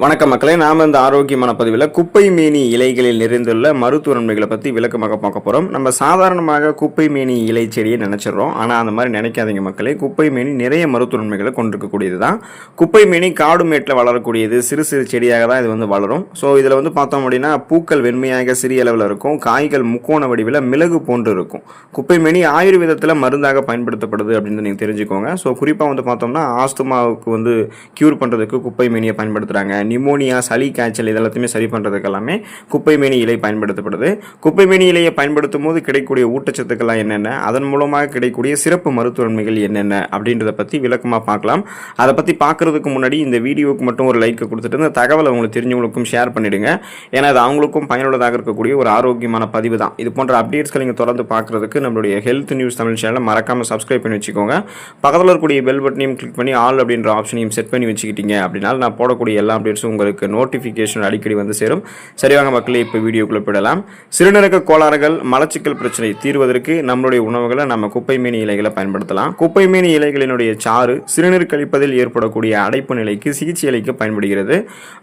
வணக்கம் மக்களே, நாம இந்த ஆரோக்கியமான பதிவில் குப்பை மேனி இலைகளில் நிறைந்துள்ள மருத்துவ நன்மைகளை பற்றி விளக்கமாக பார்க்க போகிறோம். நம்ம சாதாரணமாக குப்பை மேனி இலை செடியை நினைச்சிடறோம். ஆனால் அந்த மாதிரி நினைக்காதீங்க மக்களே. குப்பை மேனி நிறைய மருத்துவ நன்மைகளை கொண்டிருக்கக்கூடியது தான். குப்பை மேனி காடு மேட்டில் வளரக்கூடியது. சிறு சிறு செடியாக தான் இது வளரும். ஸோ இதில் பார்த்தோம் அப்படின்னா பூக்கள் வெண்மையாக சிறிய அளவில் இருக்கும். காய்கள் முக்கோண வடிவில் மிளகு போன்று இருக்கும். குப்பை மேனி ஆயுர்வேதத்தில் மருந்தாக பயன்படுத்தப்படுது அப்படின்னு நீங்கள் தெரிஞ்சுக்கோங்க. ஸோ குறிப்பாக பார்த்தோம்னா ஆஸ்துமாவுக்கு கியூர் பண்ணுறதுக்கு குப்பை மேனியை பயன்படுத்துகிறாங்க. நிமோனியா, சளி, காய்ச்சல் இதெல்லாத்தையுமே சரி பண்ணுறதுக்கு எல்லாமே குப்பை மேனி இலை பயன்படுத்தப்படுது. குப்பை மேனி இலையை பயன்படுத்தும் போது கிடைக்கக்கூடிய ஊட்டச்சத்துக்கள்லாம் என்னென்ன, அதன் மூலமாக கிடைக்கக்கூடிய சிறப்பு மருத்துவ நன்மைகள் என்னென்ன அப்படின்றத பற்றி விளக்கமாக பார்க்கலாம். அதை பற்றி பார்க்குறதுக்கு முன்னாடி இந்த வீடியோவுக்கு மட்டும் ஒரு லைக் கொடுத்துட்டு இந்த தகவலை உங்களுக்கு தெரிஞ்சவங்களுக்கும் ஷேர் பண்ணிவிடுங்க. ஏன்னா அது அவங்களுக்கும் பயனுள்ளதாக இருக்கக்கூடிய ஒரு ஆரோக்கியமான பதிவு தான். இது போன்ற அப்டேட்ஸ்களை நீங்கள் தொடர்ந்து பார்க்குறதுக்கு நம்மளுடைய ஹெல்த் நியூஸ் தமிழ் சேனலை மறக்காமல் சப்ஸ்கிரைப் பண்ணி வச்சுக்கோங்க. பக்கத்தில் இருக்கக்கூடிய பெல் பட்டனையும் கிளிக் பண்ணி ஆல் அப்படின்ற ஆப்ஷனையும் செட் பண்ணி வச்சுக்கிட்டீங்க அப்படின்னா நான் போடக்கூடிய எல்லா அப்டேட்ஸும் உங்களுக்கு நோட்டிஃபிகேஷன் அடிக்கடி சேரும். சரிவாங்க மக்களே, இப்போ வீடியோக்குள்ள போயிடலாம். சிறுநீரக கோளாறுகள், மலச்சிக்கல் பிரச்சனை தீர்வதற்கு நம்மளுடைய உணவுகளை நம்ம குப்பை மேனி இலைகளை பயன்படுத்தலாம். குப்பை மேனி இலைகளினுடைய சாறு சிறுநீர் கழிப்பதில் ஏற்படக்கூடிய அடைப்பு நிலைக்கு சிகிச்சை அளிக்க பயன்படுகிறது.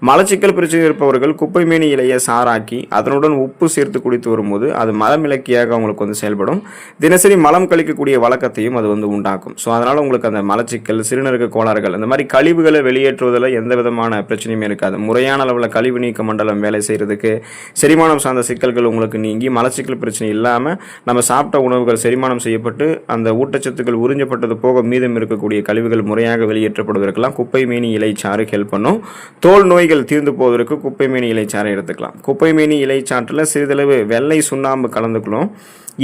மலச்சிக்கல் பிரச்சனை இருப்பவர்கள் குப்பை மேனி இலையை சாராக்கி அதனுடன் உப்பு சேர்த்து குடித்து வரும்போது அது மலமிளக்கியாக அவங்களுக்கு செயல்படும். தினசரி மலம் கழிக்கக்கூடிய வழக்கத்தையும் அது உண்டாக்கும். ஸோ அதனால உங்களுக்கு அந்த மலச்சிக்கல், சிறுநீரக கோளாறுகள், இந்த மாதிரி கழிவுகளை வெளியேற்றுவதில் எந்த விதமான பிரச்சனையுமே இருக்காது. முறையான அளவில் கழிவு நீக்க மண்டலம் வேலை செய்யறதுக்கு, செரிமானம் சார்ந்த சிக்கல்கள் உங்களுக்கு நீங்கி மலச்சிக்கல் பிரச்சனை இல்லாமல் நம்ம சாப்பிட்ட உணவுகள் செரிமானம் செய்யப்பட்டு அந்த ஊட்டச்சத்துக்கள் உறிஞ்சப்பட்டது போக மீதம் இருக்கக்கூடிய கழிவுகள் முறையாக வெளியேற்றப்படுவதற்கெல்லாம் குப்பை மேனி இலை சாறு ஹெல்ப் பண்ணும். தோல் நோய்கள் தீர்ந்து போவதற்கு குப்பை மேனி இலை சாறை எடுத்துக்கலாம். குப்பை மேனி இலை சாற்றில் சிறிதளவு வெள்ளை சுண்ணாம்பு கலந்துக்கணும்.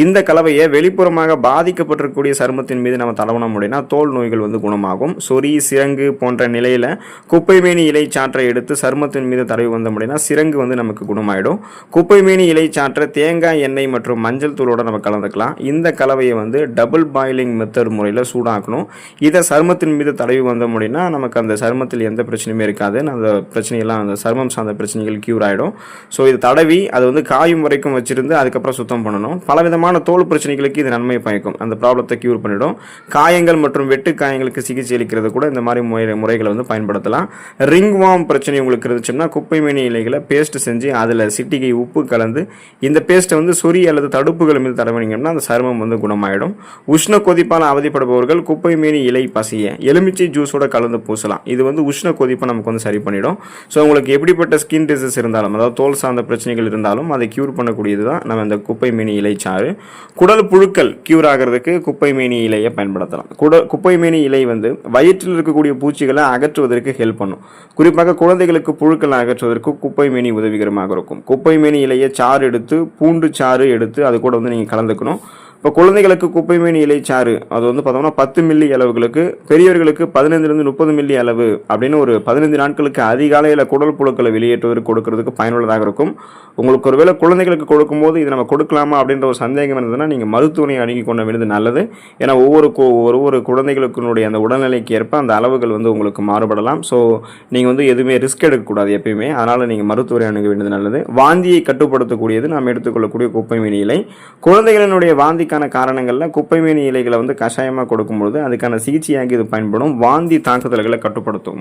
இந்த கலவையை வெளிப்புறமாக பாதிக்கப்பட்டிருக்கக்கூடிய சருமத்தின் மீது நம்ம தடவணும் அப்படின்னா தோல் நோய்கள் குணமாகும். சொறி, சிரங்கு போன்ற நிலையில் குப்பை மேனி இலை சாற்றை எடுத்து சருமத்தின் மீது தடவி வந்தோம் அப்படின்னா சிரங்கு நமக்கு குணமாயிடும். குப்பை மேனி இலை சாற்றை தேங்காய் எண்ணெய் மற்றும் மஞ்சள் தூளோட நம்ம கலந்துக்கலாம். இந்த கலவையை டபுள் பாயிலிங் மெத்தட் முறையில் சூடாக்கணும். இதை சருமத்தின் மீது தடவி வந்தோம் அப்படின்னா நமக்கு அந்த சருமத்தில் எந்த பிரச்சனையுமே இருக்காது. அந்த பிரச்சனையெல்லாம் அந்த சருமம் சார்ந்த பிரச்சனைகள் கியூர் ஆகிடும். ஸோ இது தடவி அது காயும் வரைக்கும் வச்சிருந்து அதுக்கப்புறம் சுத்தம் பண்ணணும். பலவிதமான தோல் பிரச்சனைகளுக்கு இது நன்மை பயக்கும். அந்த ப்ராப்ளத்தை கியூர் பண்ணிடும். காயங்கள் மற்றும் வெட்டு காயங்களுக்கு சிகிச்சை அளிக்கிறது கூட இந்த மாதிரி முறைகளை பயன்படுத்தலாம். ரிங் வார்ம் பிரச்சனை உங்களுக்கு இருந்துச்சுன்னா குப்பை மேனி இலைகளை பேஸ்ட் செஞ்சு அதில் சிட்டிகை உப்பு கலந்து இந்த பேஸ்ட்டை சொறி அல்லது தடுப்புகள் மீது தடவினீங்கன்னா அந்த சருமம் குணமாயிடும். உஷ்ண கொதிப்பால் அவதிப்படுபவர்கள் குப்பை மேனி இலை பசிய எலுமிச்சை ஜூஸோட கலந்து பூசலாம். இது உஷ்ண கொதிப்பை நமக்கு சரி பண்ணிடும். ஸோ உங்களுக்கு எப்படிப்பட்ட ஸ்கின் டிசீஸ் இருந்தாலும், அதாவது தோல் சார்ந்த பிரச்சனைகள் இருந்தாலும் அதை கியூர் பண்ணக்கூடியது தான் நம்ம இந்த குப்பை மேனி இலை சாறு. குடல் புழுக்கள் கியூர் ஆகிறதுக்கு குப்பை மேனி இலையை பயன்படுத்தலாம். குப்பை மேனி இலை வயிற்றில் இருக்கக்கூடிய பூச்சிகளை அகற்றுவதற்கு ஹெல்ப் பண்ணும். குறிப்பாக குழந்தைகளுக்கு புழுக்களை அகற்றுவதற்கு குப்பை மேனி உதவிகரமாக இருக்கும். குப்பை மேனி இலையை சாறு எடுத்து, பூண்டு சாறு எடுத்து அது கூட நீங்கள் கலந்துக்கணும். இப்போ குழந்தைகளுக்கு குப்பை மேனி இலை சாறு அது பார்த்தோம்னா 10 மில்லி அளவுகளுக்கு, பெரியவர்களுக்கு 15 to 30 மில்லி அளவு அப்படின்னு ஒரு 15 நாட்களுக்கு அதிகாலையில் குடல் புழுக்களை வெளியேற்றுவதற்கு கொடுக்கறதுக்கு பயனுள்ளதாக இருக்கும். உங்களுக்கு ஒருவேளை குழந்தைகளுக்கு கொடுக்கும்போது இது நம்ம கொடுக்கலாமா அப்படின்ற ஒரு சந்தேகம் இருந்ததுன்னா நீங்கள் மருத்துவனை அணுகி கொண்ட வேண்டியது நல்லது. ஏன்னா ஒவ்வொரு குழந்தைகளுக்குனுடைய அந்த உடல்நிலைக்கு ஏற்ப அந்த அளவுகள் உங்களுக்கு மாறுபடலாம். ஸோ நீங்கள் எதுவுமே ரிஸ்க் எடுக்கக்கூடாது எப்பயுமே. அதனால் நீங்கள் மருத்துவரை அணுக வேண்டியது நல்லது. வாந்தியை கட்டுப்படுத்தக்கூடியது நாம் எடுத்துக்கொள்ளக்கூடிய குப்பை மேனி இலை. குழந்தைகளினுடைய வாந்தி காரணங்கள்ல குப்பை மேனி இலைகளை கஷாயமாக கொடுக்கும்போது அதுக்கான சிகிச்சையாக இது பயன்படும். வாந்தி தாக்குதல்களை கட்டுப்படுத்தும்.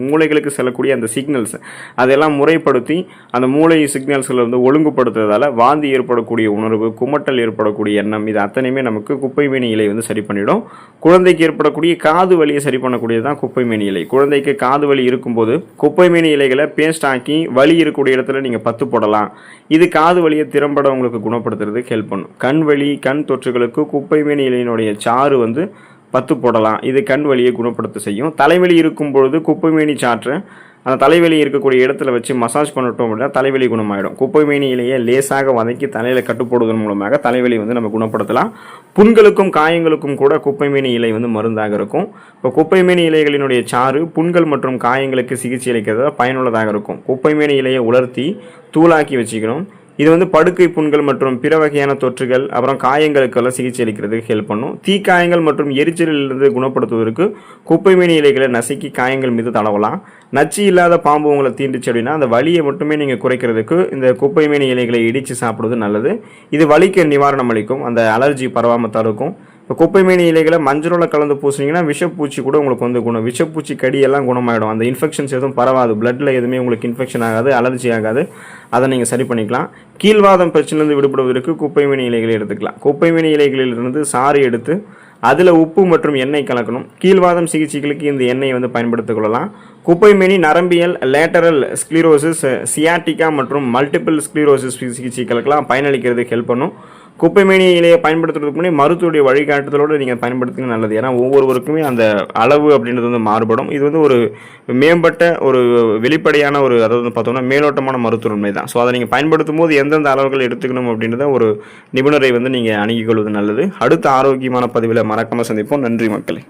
மூளைகளுக்கு செல்லக்கூடிய அந்த சிக்னல்ஸ் அதெல்லாம் முறைப்படுத்தி அந்த மூளை சிக்னல்ஸ்களை ஒழுங்குபடுத்துறதால வாந்தி ஏற்படக்கூடிய உணர்வு, குமட்டல் ஏற்படக்கூடிய எண்ணம், இது அத்தனையுமே நமக்கு குப்பை மேனி இலை சரி பண்ணிடும். குழந்தைக்கு ஏற்படக்கூடிய காது வலியை சரி பண்ணக்கூடியதுதான் குப்பை மேனி இலை. குழந்தைக்கு காது வலி இருக்கும்போது குப்பை மேனி இலைகளை பேஸ்ட் ஆக்கி வலி இருக்கக்கூடிய இடத்துல நீங்க பத்து போடலாம். இது காது வலியை திறம்பட உங்களுக்கு குணப்படுத்துறதுக்கு ஹெல்ப் பண்ணும். கண் வலி, கண் தொற்றுகளுக்கு குப்பை மேனி இலையினுடைய சாறு பத்து போடலாம். இது கண் வலியை குணப்படுத்த செய்யும். தலைவலி இருக்கும் பொழுது குப்பை மேனி சாற்றை அந்த தலைவலி இருக்கக்கூடிய இடத்துல வச்சு மசாஜ் பண்ணிட்டோம் அப்படின்னா தலைவலி குணமாயிடும். குப்பை மேனி இலையை லேசாக வதக்கி தலையில் கட்டுப்போடுவதன் மூலமாக தலைவலி நம்ம குணப்படுத்தலாம். புண்களுக்கும் காயங்களுக்கும் கூட குப்பை மேனி இலை மருந்தாக இருக்கும். இப்போ குப்பை மேனி இலைகளினுடைய சாறு புண்கள் மற்றும் காயங்களுக்கு சிகிச்சை அளிக்கிறத பயனுள்ளதாக இருக்கும். குப்பை மேனி இலையை உலர்த்தி தூளாக்கி வச்சுக்கணும். இது படுக்கை புண்கள் மற்றும் பிற வகையான தொற்றுகள் அப்புறம் காயங்களுக்கெல்லாம் சிகிச்சை அளிக்கிறதுக்கு ஹெல்ப் பண்ணும். தீக்காயங்கள் மற்றும் எரிச்சலிலிருந்து குணப்படுத்துவதற்கு குப்பை மேனி இலைகளை நசுக்கி காயங்கள் மீது தடவலாம். நச்சு இல்லாத பாம்பு உங்களை தீண்டுச்சு அப்படின்னா அந்த வலியை மட்டுமே நீங்கள் குறைக்கிறதுக்கு இந்த குப்பை மேனி இலைகளை இடித்து சாப்பிடுவது நல்லது. இது வலிக்கு நிவாரணம் அளிக்கும். அந்த அலர்ஜி பரவாமல் தடுக்கும். இப்போ குப்பைமேனி இலைகளை மஞ்சளோட கலந்து பூசினீங்கன்னா விஷப்பூச்சி கூட உங்களுக்கு வந்து விஷப்பூச்சி கடியெல்லாம் குணமாயிடும். அந்த இன்ஃபெக்ஷன்ஸ் எதுவும் பரவாது, பிளட்டில் எதுவுமே உங்களுக்கு இன்ஃபெக்ஷன் ஆகாது, அலர்ஜி ஆகாது. அதை நீங்கள் சரி பண்ணிக்கலாம். கீழ்வாதம் பிரச்சனையிலிருந்து விடுபடுவதற்கு குப்பைமேனி இலைகளை எடுத்துக்கலாம். குப்பைமேனி இலைகளிலிருந்து சாறு எடுத்து அதில் உப்பு மற்றும் எண்ணெய் கலக்கணும். கீழ்வாதம் சிகிச்சைகளுக்கு இந்த எண்ணெயை வந்து பயன்படுத்திக் கொள்ளலாம். குப்பைமேனி நரம்பியல், லேட்டரல் ஸ்க்ளீரோசிஸ், சியாட்டிகா மற்றும் மல்டிபிள் ஸ்க்ளீரோசிஸ் சிகிச்சைகளுக்கெல்லாம் பயனளிக்கிறதுக்கு ஹெல்ப் பண்ணும். குப்பைமேனி இலையை பயன்படுத்துறதுக்கு முன்னாடி மருத்துவடைய வழிகாட்டுதலோடு நீங்கள் பயன்படுத்துங்க நல்லது. ஏன்னா ஒவ்வொருவருக்குமே அந்த அளவு அப்படின்றது வந்து மாறுபடும். இது வந்து ஒரு மேம்பட்ட ஒரு வெளிப்படையான ஒரு, அதாவது பார்த்தோம்னா மேலோட்டமான மருத்துவமை தான். ஸோ அதை நீங்கள் பயன்படுத்தும் போது எந்தெந்த அளவுகள் எடுத்துக்கணும் அப்படின்றத ஒரு நிபுணரை வந்து நீங்கள் அணுகிக் கொள்வது நல்லது. அடுத்த ஆரோக்கியமான பதிவில் மறக்காமல் சந்திப்போம். நன்றி மக்களே.